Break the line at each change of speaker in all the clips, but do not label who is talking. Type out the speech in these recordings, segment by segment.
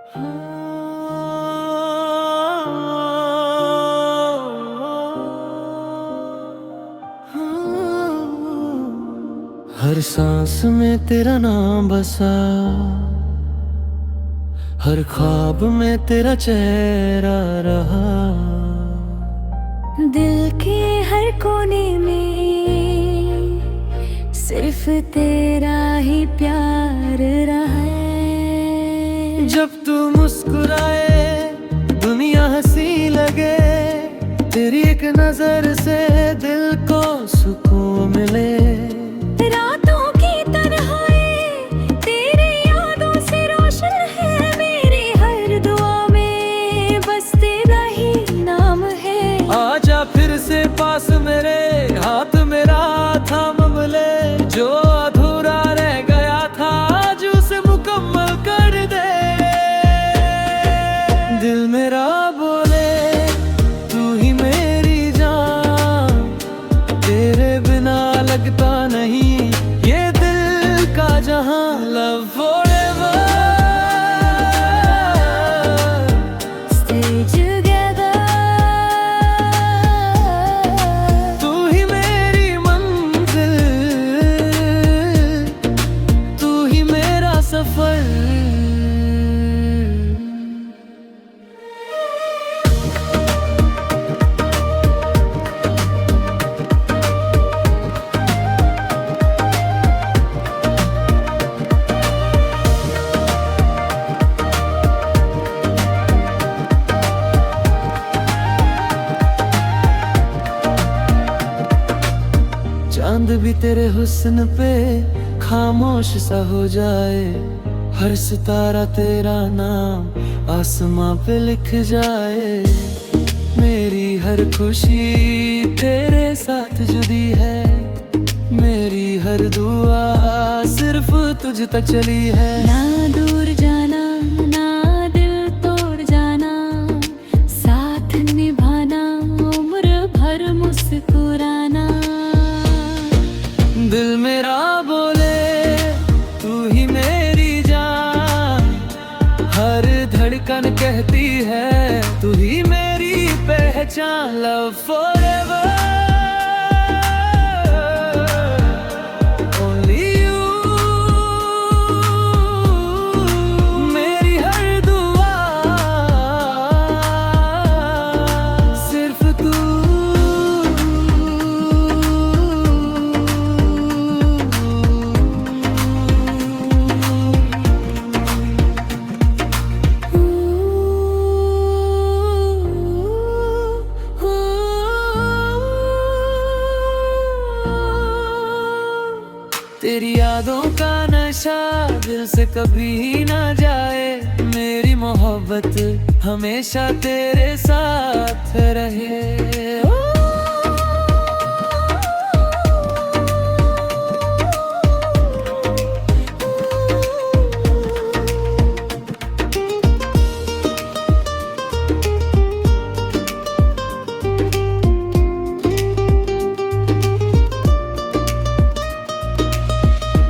हर सांस में तेरा नाम बसा, हर ख्वाब में तेरा चेहरा रहा।
दिल के हर कोने में सिर्फ तेरा ही प्यार रहा है।
जब तू मुस्कुराए दुनिया हंसी लगे, तेरी एक नजर से दिल को सुकून मिले।
रातों की तन्हाई तेरी यादों से रोशन है, मेरी हर दुआ में बस तेरा ही नाम है।
आजा फिर से पास मेरे, हाथ मेरा थाम ले, जो अधूरा रह गया था आज उसे मुकम्मल कर दे। दिल मेरा बोले तू ही मेरी जान, तेरे बिना लगता नहीं ये दिल का जहां। लव फॉरएवर,
Stay together,
तू ही मेरी मंजिल, तू ही मेरा सफर। चांद भी तेरे हुस्न पे खामोश सा हो जाए, हर सितारा तेरा नाम आसमां पे लिख जाए। मेरी हर खुशी तेरे साथ जुड़ी है, मेरी हर दुआ सिर्फ तुझ तक चली है।
ना दूर जाना ना दिल तोड़ जाना, साथ निभाना उम्र भर मुस्कुराना।
दिल मेरा बोले तू ही मेरी जान, हर धड़कन कहती है तू ही मेरी पहचान। लव फॉरएवर, ओनली यू, मेरी हर दुआ सिर्फ तू। तेरी यादों का नशा दिल से कभी ना जाए, मेरी मोहब्बत हमेशा तेरे साथ रहे।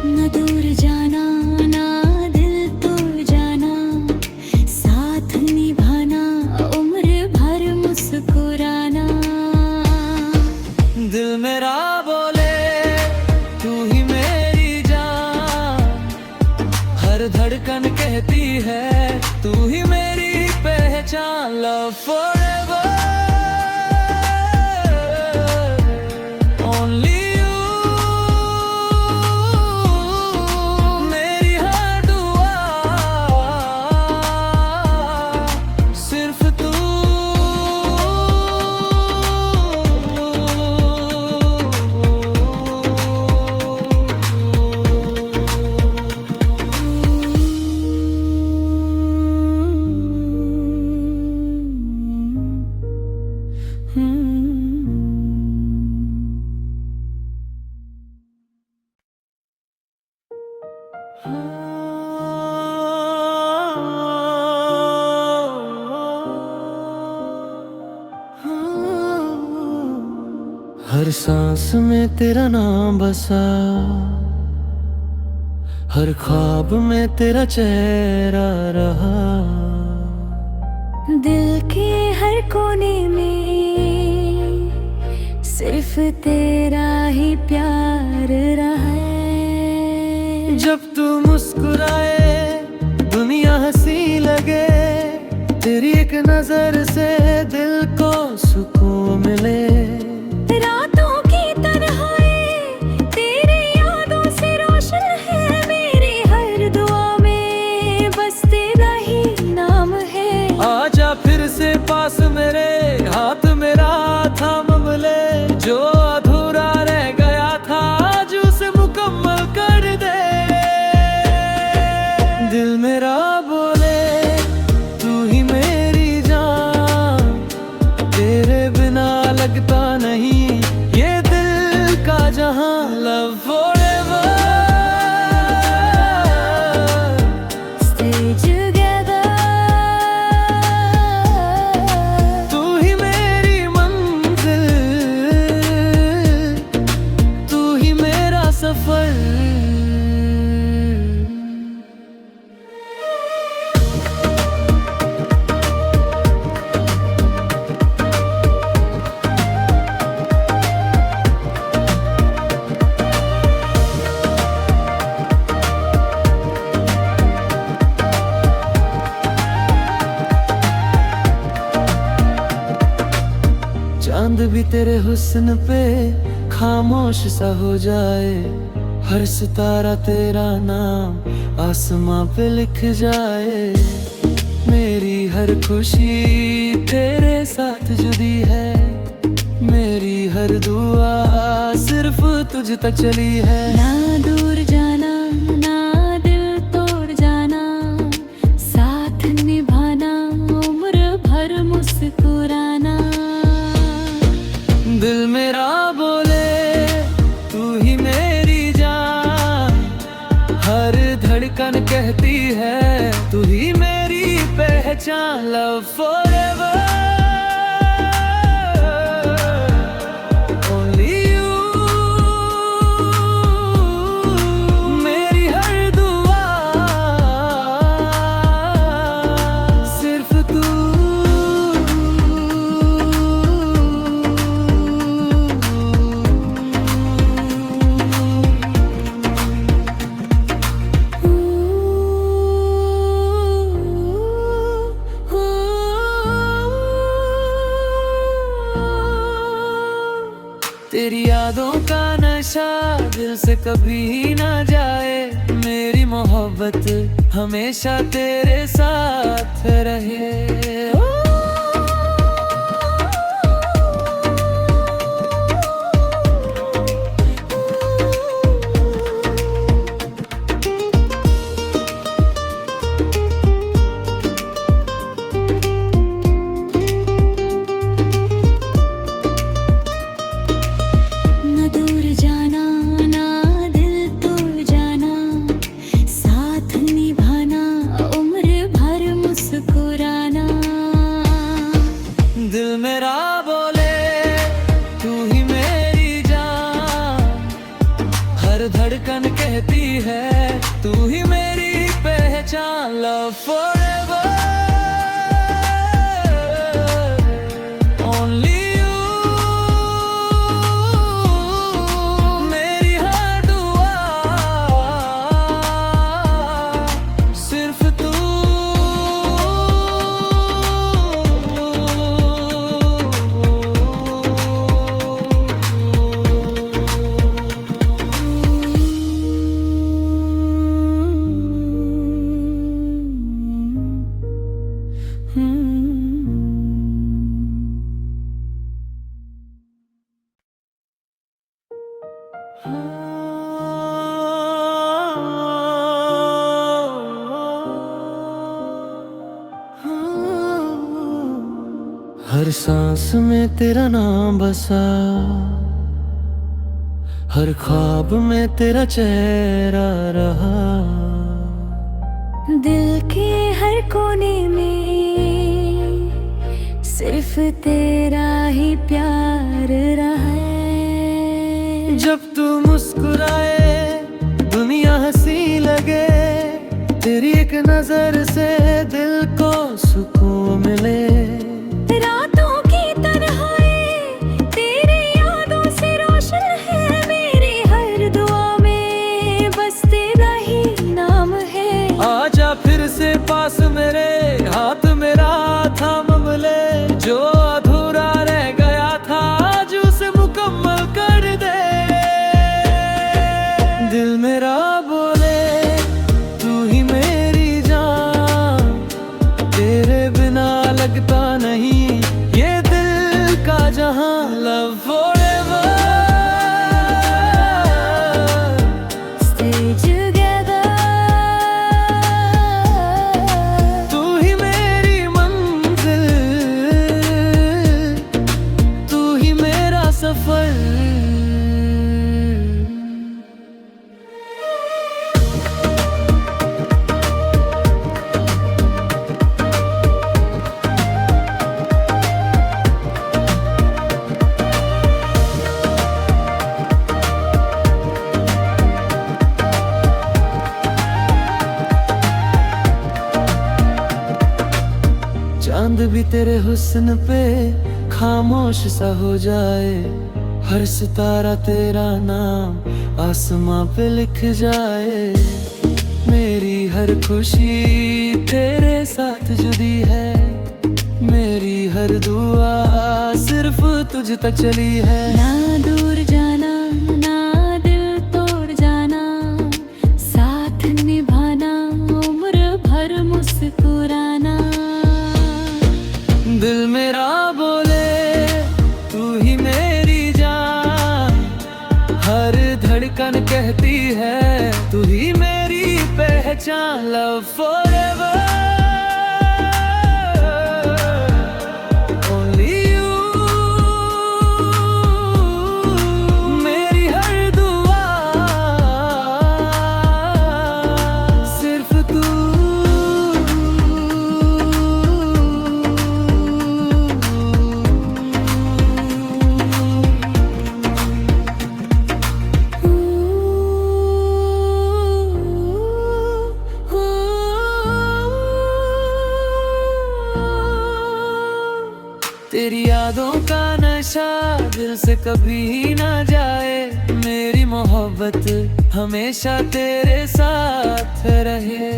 ना दूर जाना ना दिल तोड़ जाना, साथ निभाना उम्र भर मुस्कुराना।
दिल मेरा बोले तू ही मेरी जान, हर धड़कन कहती है तू ही मेरी पहचान। लव फॉरएवर, ओनली यू, मेरी हर दुआ सिर्फ तू। हर सांस में तेरा नाम बसा, हर ख्वाब में तेरा चेहरा रहा।
दिल के हर कोने में सिर्फ तेरा ही प्यार रहा है।
जब तू मुस्कुराए दुनिया हंसी लगे, तेरी एक नजर से दिल को सुकून मिले।
रातों की तन्हाई तेरी यादों से रोशन है, मेरी हर दुआ में बस तेरा ही नाम है।
आजा फिर से पास मेरे, हाथ मेरा थाम ले, जो अधूरा रह गया था आज उसे मुकम्मल कर दे। दिल मेरा बोले तू ही मेरी जान, तेरे बिना लगता नहीं ये दिल का जहां। लव फॉरएवर,
Stay together,
तू ही मेरी मंजिल, तू ही मेरा सफर। चांद भी तेरे हुस्न पे खामोश सा हो जाए, हर सितारा तेरा नाम आसमां पे लिख जाए। मेरी हर खुशी तेरे साथ जुड़ी है, मेरी हर दुआ सिर्फ तुझ तक चली है।
ना दूर जाना ना दिल तोड़ जाना, साथ निभाना उम्र भर मुस्कुराना।
दिल मेरा बोले तू ही मेरी जान, हर धड़कन कहती है तू ही मेरी पहचान। लव फॉरएवर, ओनली यू, मेरी हर दुआ सिर्फ तू। तेरी यादों का नशा दिल से कभी ना जाए, मेरी मोहब्बत हमेशा तेरे साथ रहे।
ना दूर जाना ना दिल तोड़ जाना, साथ निभाना उम्र भर मुस्कुराना।
दिल मेरा बोले तू ही मेरी जान, हर धड़कन कहती है तू ही मेरी पहचान। लव फॉरएवर, ओनली यू, मेरी हर दुआ सिर्फ तू। हर सांस में तेरा नाम बसा, हर ख्वाब में तेरा चेहरा रहा।
दिल के हर कोने में सिर्फ तेरा ही प्यार रहा है।
जब तू मुस्कुराए दुनिया हंसी लगे, तेरी एक नजर से दिल को सुकून मिले।
रातों की तन्हाई तेरी यादों से रोशन है, मेरी हर दुआ में बस तेरा ही नाम है।
आजा फिर से पास मेरे, हाथ मेरा थाम ले, जो अधूरा रह गया था आज उसे मुकम्मल कर दे। दिल मेरा बोले तू ही मेरी जान, तेरे बिना लगता नहीं ये दिल का जहां। लव फॉरएवर,
Stay together,
तू ही मेरी मंजिल, तू ही मेरा सफर। चांद भी तेरे हुस्न पे खामोश सा हो जाए, हर सितारा तेरा नाम आसमां पे लिख जाए। मेरी हर खुशी तेरे साथ जुड़ी है, मेरी हर दुआ सिर्फ तुझ तक चली है।
ना दूर जाना ना दिल तोड़ जाना, साथ निभाना उम्र भर मुस्कुराना।
दिल मेरा बोले तू ही मेरी जान, हर धड़कन कहती है तू ही मेरी पहचान। लव फॉरएवर, ओनली यू, मेरी हर दुआ सिर्फ तू। तेरी यादों का नशा दिल से कभी ना जाए, मेरी मोहब्बत हमेशा तेरे साथ रहे।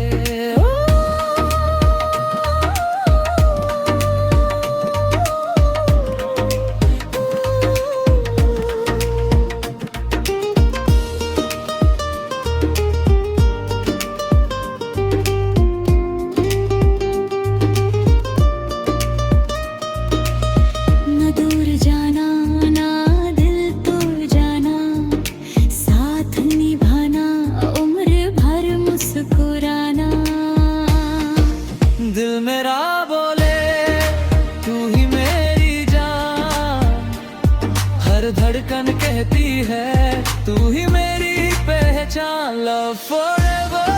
ना दूर जाना ना दिल तोड़ जाना, साथ निभाना उम्र भर मुस्कुराना।
दिल मेरा बोले तू ही मेरी जान, हर धड़कन कहती है तू ही मेरी पहचान। लव फॉरएवर,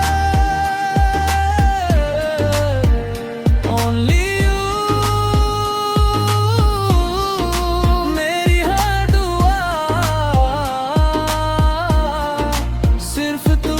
ओनली यू, मेरी हर दुआ सिर्फ तू।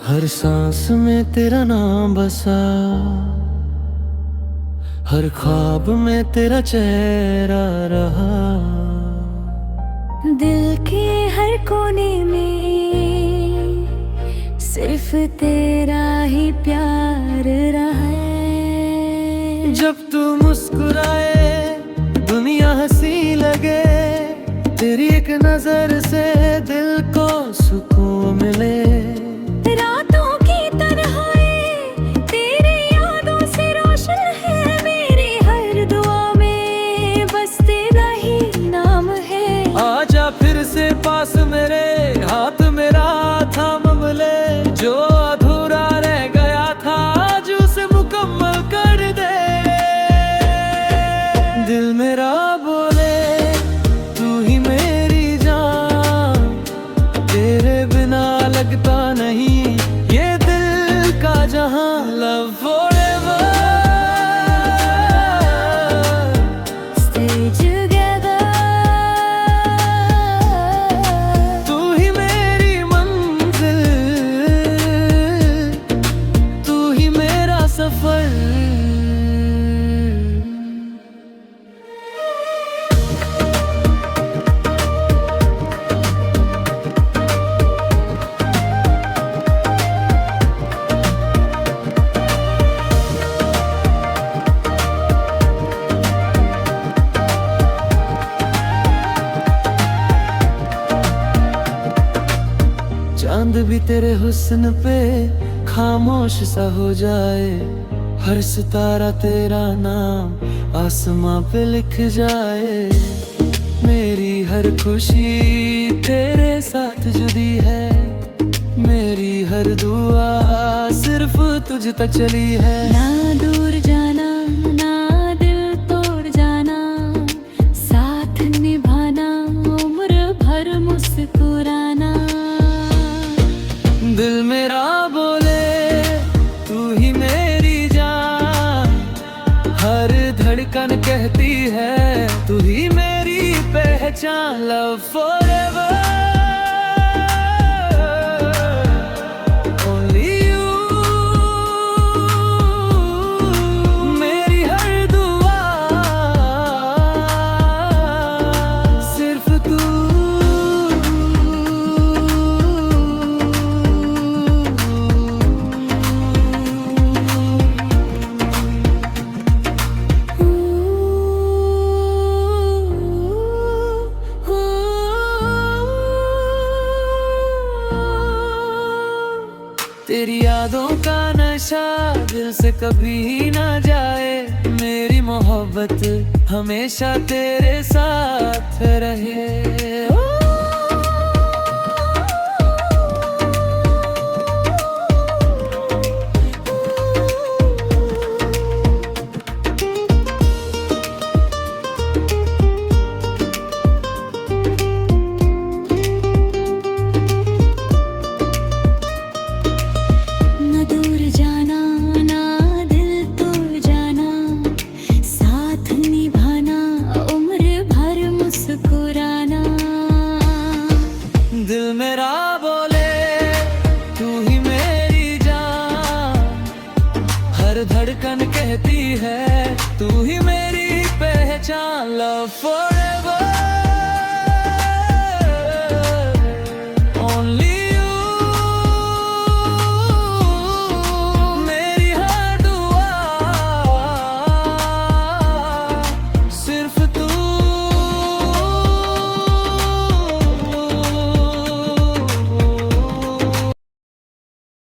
हर सांस में तेरा नाम बसा, हर ख्वाब में तेरा चेहरा रहा।
दिल के हर कोने में सिर्फ तेरा ही प्यार रहा है।
जब तू मुस्कुराए दुनिया हंसी लगे, तेरी एक नजर से दिल को सुकून मिले।
रातों की तन्हाई तेरी यादों से रोशन है, मेरी हर दुआ में बस तेरा ही नाम है।
आजा फिर से पास मेरे, हाथ मेरा लगता नहीं ये दिल का जहां। Love forever,
Stay together.
तू ही मेरी मंजिल, तू ही मेरा सफर। चांद भी तेरे हुस्न पे खामोश सा हो जाए, हर सितारा तेरा नाम आसमां पे लिख जाए। मेरी हर खुशी तेरे साथ जुड़ी है, मेरी हर दुआ सिर्फ तुझ तक चली है।
ना दूर जाना, ना दिल तोड़ जाना, साथ निभाना, उम्र भर मुस्कुराना।
दिल मेरा बोले तू ही मेरी जान, हर धड़कन कहती है तू ही मेरी पहचान। लव फॉरएवर, ओनली यू, मेरी हर दुआ सिर्फ तू। तेरी यादों का नशा दिल से कभी ना जाए, मेरी मोहब्बत हमेशा तेरे साथ रहे।
ना दूर जाना, ना दिल तोड़ जाना, साथ निभाना, उम्र भर मुस्कुराना।
दिल मेरा बोले तू ही मेरी जान, हर धड़कन कहती है तू ही मेरी पहचान। Love for